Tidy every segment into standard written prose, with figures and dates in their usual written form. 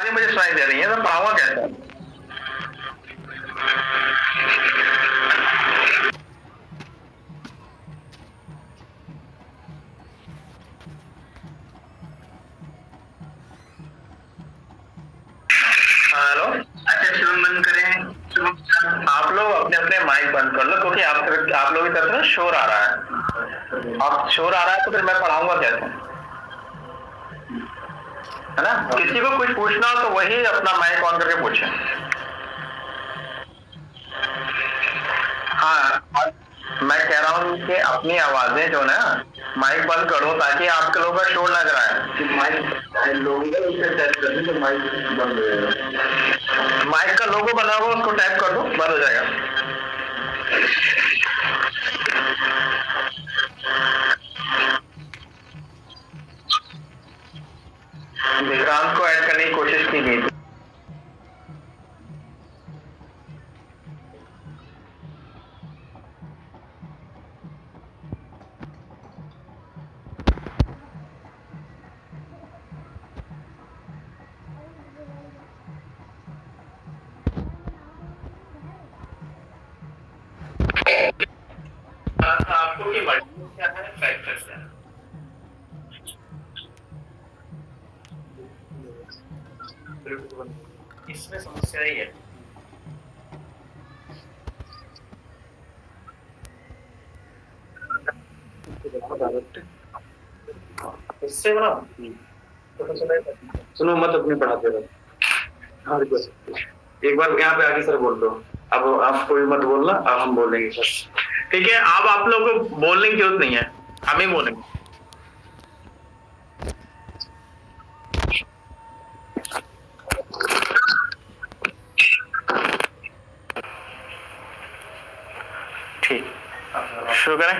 आवाजें मुझे सुनाई दे रही है, तो पढ़ाऊंगा कैसे? हेलो, अच्छा शुरू बंद करें। आप लोग अपने अपने माइक बंद कर लो, क्योंकि आप लोगों की तरफ से शोर आ रहा है। आप शोर आ रहा है तो फिर मैं पढ़ाऊंगा कैसे, है ना? किसी को कुछ पूछना हो तो वही अपना माइक ऑन करके पूछे। हाँ, मैं कह रहा हूँ कि अपनी आवाजें जो ना माइक बंद करो, ताकि आपके लोगों का शोर ना कराए। माइक का लोगो बना हुआ, उसको टैप कर दो, बंद हो जाएगा। विक्रांत को ऐड करने की कोशिश की गई थी। आपको की मल्टीपल क्या है, फैक्टर्स है। इसमें समस्या ही है। इससे बना सुनो मत, अपने पढ़ाते रहो। हाँ, एक बार यहाँ पे आके सर बोल दो। अब आप कोई मत बोलना, अब हम बोलेंगे सर। ठीक है, अब आप लोगों को बोलने की जरूरत नहीं है, हम ही बोलेंगे। ठीक, शुरू करें।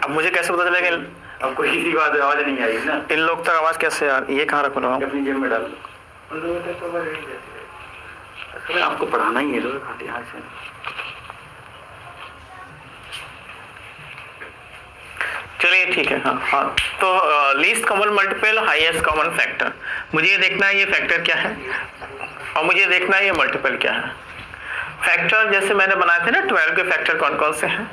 अब मुझे कैसे पता चलेगा? अब कोई किसी को आवाज नहीं आई ना, इन लोग तक आवाज कैसे यार? ये कहाँ रखो, अपनी जेब में डाल लो। आपको पढ़ाना ही है तो यहाँ से। चलिए ठीक है। हाँ, तो least common multiple, highest common factor, मुझे ये देखना है ये फैक्टर क्या है, और मुझे देखना है ये मल्टीपल क्या है। फैक्टर जैसे मैंने बनाए थे ना, 12 के फैक्टर कौन कौन से हैं?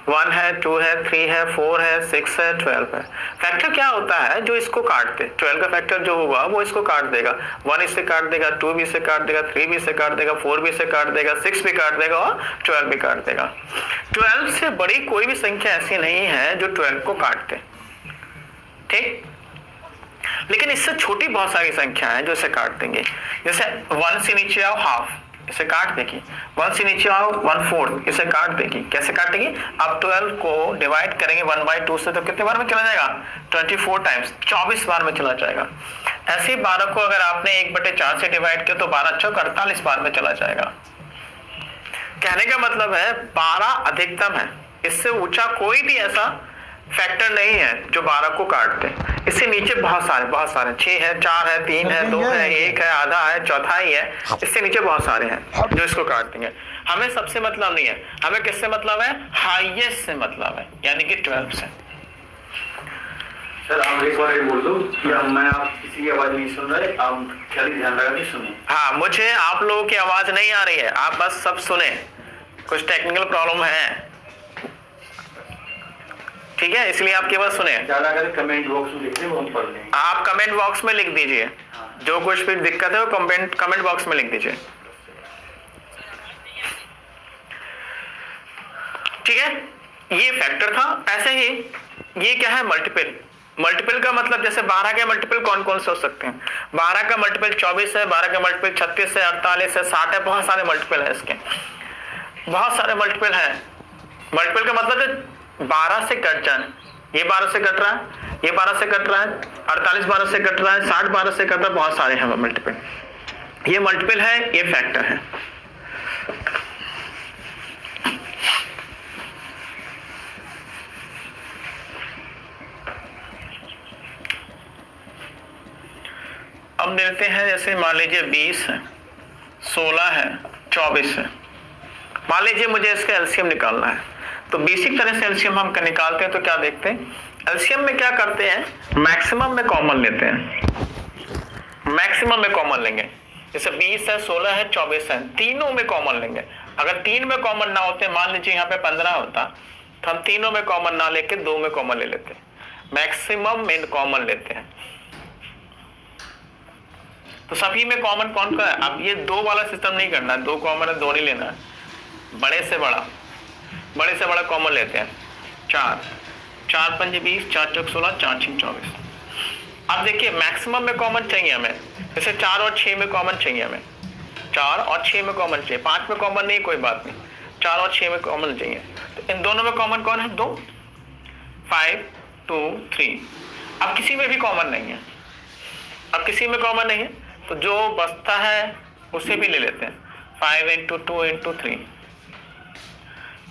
1 है, 2 है, 3 है, 4 है, 6 है, 12 है। फैक्टर क्या होता है? जो इसको काट दे। 12 का फैक्टर जो होगा वो इसको काट देगा। 1 इससे काट देगा, 2 भी इससे काट देगा, 3 भी इससे काट देगा, 4 भी इससे काट देगा, 6 भी काट देगा और 12 भी काट देगा। 12 से बड़ी कोई भी संख्या ऐसी नहीं है जो 12 को काट दे, ठीक? लेकिन इससे छोटी बहुत सारी संख्या है जो इसे काट देंगे। जैसे 1 से नीचे आओ हाफ, इसे काट देगी। 1 से नीचे आओ 1/4, इसे काट देगी। कैसे काटेगी? अब 12 को डिवाइड करेंगे 1/2 से तो कितने बार में चला जाएगा? 24 टाइम्स, 24 बार में चला जाएगा। ऐसे 12 को अगर आपने 1/4 से डिवाइड किया तो 12 चौक 48 बार में चला जाएगा। कहने का मतलब है 12 अधिकतम है, इससे ऊंचा कोई भी ऐसा फैक्टर नहीं है जो 12 को काट दे। इससे नीचे बहुत सारे 6 है, 4 है, 3 है, 2 है, 1 है, आधा है, चौथाई है। इससे नीचे बहुत सारे हैं जो इसको काट देंगे। हमें सबसे मतलब नहीं है, हमें किससे मतलब है? हाईएस्ट से मतलब है, यानी कि 12 से। सर आप एक बार बोल दो कि आप किसी की आवाज नहीं सुन रहे, आप खाली ध्यान लगा के सुने। हाँ, मुझे आप लोगों की आवाज नहीं आ रही है, आप बस सब सुने। कुछ टेक्निकल प्रॉब्लम है, ठीक है, इसलिए आप केवल सुने। कमेंट बॉक्स में लिख दें, पढ़ लेंगे। आप कमेंट बॉक्स में लिख दीजिए, जो कुछ भी दिक्कत है वो कमेंट बॉक्स में लिख दीजिए, ठीक है। ये फैक्टर था। ऐसे ही ये क्या है? मल्टीपल। मल्टीपल का मतलब जैसे 12 के मल्टीपल कौन कौन से हो सकते हैं? 12 का मल्टीपल 24 है, 12 का मल्टीपल 36 है, 48 है, 60 है, बहुत सारे मल्टीपल है इसके, बहुत सारे मल्टीपल है। मल्टीपल का मतलब है 12 से कट जाए, ये 12 से कट रहा है, ये 12 से कट रहा है, 48 12 से कट रहा है, 60 12 से कट रहा है, बहुत सारे हैं मल्टीपल। ये मल्टीपल है, ये फैक्टर है। अब देखते हैं, जैसे मान लीजिए 20 है, 16 है, 24 है। मान लीजिए मुझे इसका एलसीएम निकालना है, तो बेसिक तरह से एलसीएम हम निकालते हैं तो क्या देखते हैं? एलसीएम में क्या करते हैं? मैक्सिमम में कॉमन लेते हैं। मैक्सिमम में कॉमन लेंगे, जैसे 20 है, 16 है, 24 है, तीनों में कॉमन लेंगे। अगर 3 में कॉमन ना होते, मान लीजिए यहाँ पे 15 होता, तो हम तीनों में कॉमन ना लेके 2 में कॉमन ले लेते, मैक्सिमम में कॉमन लेते हैं। तो सभी में कॉमन कौन का है? अब ये 2 वाला सिस्टम नहीं करना है, 2 कॉमन है 2 नहीं लेना है, बड़े से बड़ा कॉमन लेते हैं। 4 4 5 20, 4 चौक 16, 4 6 24। अब देखिए मैक्सिमम में कॉमन चाहिए हमें, जैसे 4 और 6 में कॉमन चाहिए हमें, 4 और 6 में कॉमन चाहिए, 5 में कॉमन नहीं, कोई बात नहीं, 4 और 6 में कॉमन चाहिए। तो इन दोनों में कॉमन कौन है? 2, 5 2 3। अब किसी में भी कॉमन नहीं है, तो जो बचता है उसे भी ले लेते हैं। 5 × 2 × 3,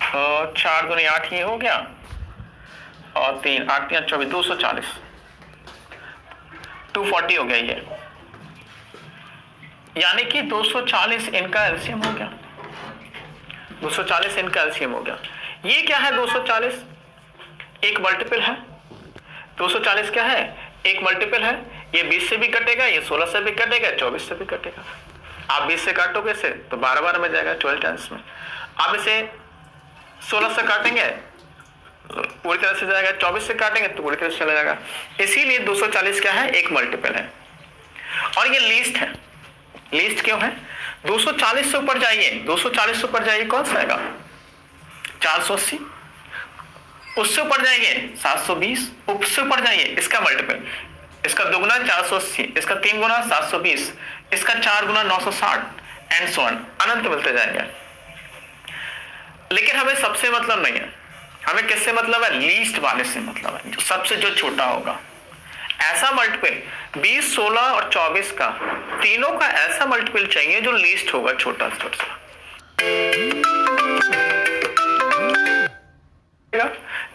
तो 4 दूनी 8 ये हो गया, और 3 8 3 24, 240 240 हो गया ये, यानी कि 240 इनका एलसीएम हो गया, 240 इनका एलसीएम हो गया। ये क्या है? 240 एक मल्टीपल है, 240 क्या है? एक मल्टीपल है। ये 20 से भी कटेगा, ये 16 से भी कटेगा, 24 से भी कटेगा। आप 20 से काटोगे इसे तो 12 में जाएगा, 12 टाइम्स में। आप इसे 16 से काटेंगे पूरी तरह से जाएगा, 24 से काटेंगे तो पूरी तरह से चला जाएगा। इसीलिए 240 क्या है? एक मल्टीपल है, और ये लीस्ट है। लीस्ट क्यों है? 240 से ऊपर जाइए, 240 से ऊपर जाइए, कौन सा आएगा? 480। उससे ऊपर जाइए 720, उससे ऊपर जाइए इसका मल्टीपल, इसका 2 गुना 480, इसका 3 गुना 720, इसका 4 गुना 960 एंड सो ऑन, अनंत मिलते जाएंगे। लेकिन हमें सबसे मतलब नहीं है, हमें किससे मतलब है? लीस्ट वाले से मतलब है, जो सबसे जो छोटा होगा। ऐसा मल्टीपल 20 16 और 24 का, तीनों का ऐसा मल्टीपल चाहिए जो लीस्ट होगा, छोटा सा।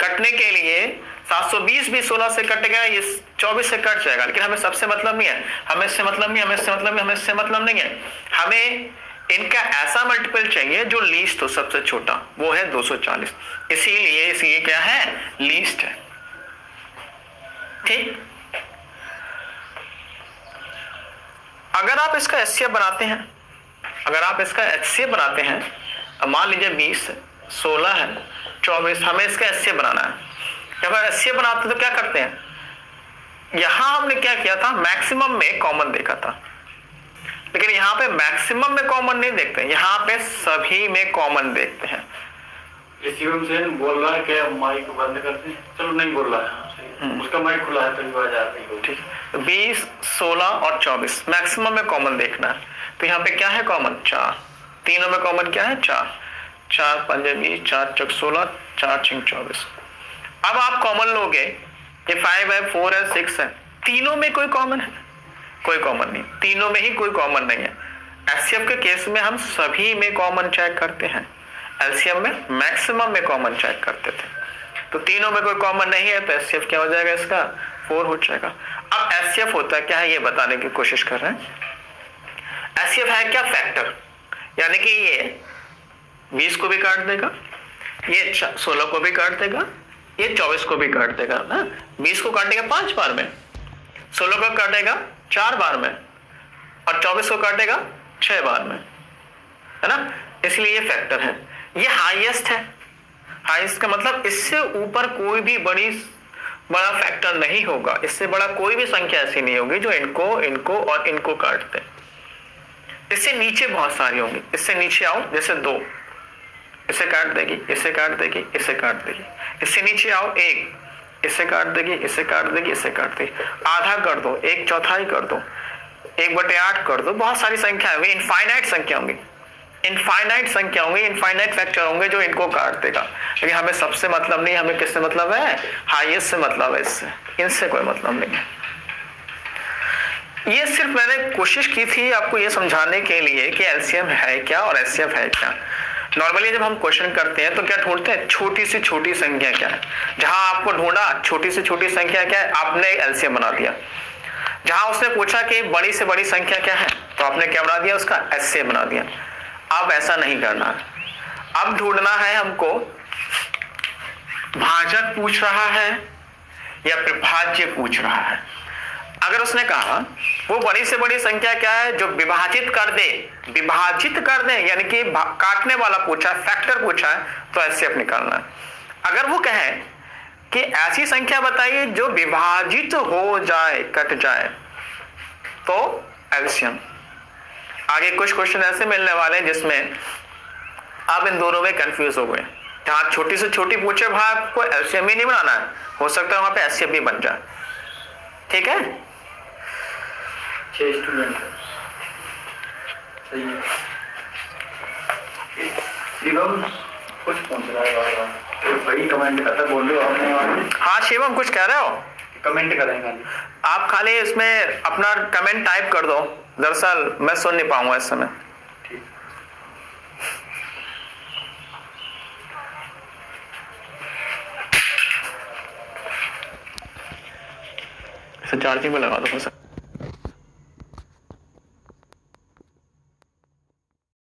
कटने के लिए 720 भी 16 से कटेगा, ये 24 से कट जाएगा, लेकिन हमें सबसे मतलब नहीं है, हमें इससे मतलब नहीं है, हमें इनका ऐसा मल्टीपल चाहिए जो लीस्ट हो, सबसे छोटा, वो है 240। इसीलिए क्या है? लीस्ट है। ठीक। अगर आप इसका एचसीएफ बनाते हैं, मान लीजिए 20 है, 16 है, 24, हमें इसका एचसीएफ बनाना है। जब हम एचसीएफ बनाते तो क्या करते हैं? यहां हमने क्या किया था? मैक्सिमम में कॉमन देखा था, लेकिन यहाँ पे मैक्सिमम में कॉमन नहीं देखते, यहाँ पे सभी में कॉमन देखते हैं। रिसीवर से बोल रहा है कि माइक बंद करते हैं, चलो नहीं बोल रहा है, उसका माइक खुला है तो आवाज आ रही है। ठीक है, 20 16 और 24 मैक्सिमम में कॉमन देखना है। तो यहाँ पे क्या है कॉमन? 4। तीनों में कॉमन क्या है? 4 4 5 20, 4 चौक 16, 4 6 24। अब आप कॉमन लोगे, ये 5 है, 4 है, 6 है, तीनों में कोई कॉमन है? कोई कॉमन नहीं, तीनों में ही कोई कॉमन नहीं है। एचसीएफ के केस में हम सभी में कॉमन चेक करते हैं, एलसीएम में मैक्सिमम में कॉमन चेक करते थे। तो तीनों में कोई कॉमन नहीं है, तो एचसीएफ क्या हो जाएगा? इसका 4 हो जाएगा। अब एचसीएफ होता है क्या है, ये बताने की कोशिश कर रहे हैं। एचसीएफ है क्या? फैक्टर, यानी कि ये 20 को भी काट देगा, ये 16 को भी काट देगा, ये 24 को भी काट देगा ना। 20 को काटेगा 5 बार में, 16 को काटेगा 4 बार में, और 24 को काटेगा 6 बार में, है ना। इसलिए ये फैक्टर है, ये हाईएस्ट है। हाईएस्ट का मतलब इससे ऊपर कोई भी बड़ा फैक्टर नहीं होगा, इससे बड़ा कोई भी संख्या ऐसी नहीं होगी जो इनको और इनको काट दे। इससे नीचे बहुत सारी होंगी, इससे नीचे आओ, जैसे 2 इसे काट देगी, इसे काट देगी, इसे काट देगी। इससे नीचे आओ 1 इसे काट देगी, इसे काट देगी, इसे काट देगी। आधा कर दो, 1/4 कर दो, 1/8 कर दो, बहुत सारी संख्या होंगी, इनफाइनाइट संख्या होंगी, इनफाइनाइट फैक्टर होंगे जो इनको काट देगा। लेकिन हमें सबसे मतलब नहीं, हमें किससे मतलब है? हाईएस्ट से मतलब है, इससे, इनसे कोई मतलब नहीं है। ये सिर्फ मैंने कोशिश की थी आपको ये समझाने के लिए कि एलसीएम है क्या और एचसीएफ है क्या। नॉर्मली जब हम क्वेश्चन करते हैं तो क्या ढूंढते हैं? छोटी से छोटी संख्या क्या है। जहां आपको ढूंढा छोटी से छोटी संख्या क्या है, आपने एलसीएम बना दिया। जहां उसने पूछा कि बड़ी से बड़ी संख्या क्या है, तो आपने क्या बना दिया? उसका एचसीएफ बना दिया। अब ऐसा नहीं करना है, अब ढूंढना है हमको भाजक पूछ रहा है या फिर भाज्य पूछ रहा है। अगर उसने कहा वो बड़ी से बड़ी संख्या क्या है जो विभाजित कर दे यानी कि काटने वाला पूछा है, फैक्टर पूछा है, तो एचसीएफ निकालना है। अगर वो कहे कि ऐसी संख्या बताइए जो विभाजित हो जाए, कट जाए, तो एलसीएम। आगे कुछ क्वेश्चन ऐसे मिलने वाले हैं जिसमें आप इन दोनों में कंफ्यूज हो गए। जहां छोटी से छोटी पूछे भाई आपको एलसीएम ही नहीं बनाना है, हो सकता है वहां पे एचसीएफ भी बन जाए। ठीक है, 6 स्टूडेंट सही है। शिवम कुछ पूछ रहा है बार-बार, भाई कमेंट करता बोल रहे हो आपने। हाँ शिवम कुछ कह रहे हो? कमेंट करेंगे आप खाली इसमें अपना कमेंट टाइप कर दो, दरअसल मैं सुन नहीं पाऊंगा इस समय। इसे चार्जिंग में लगा दो।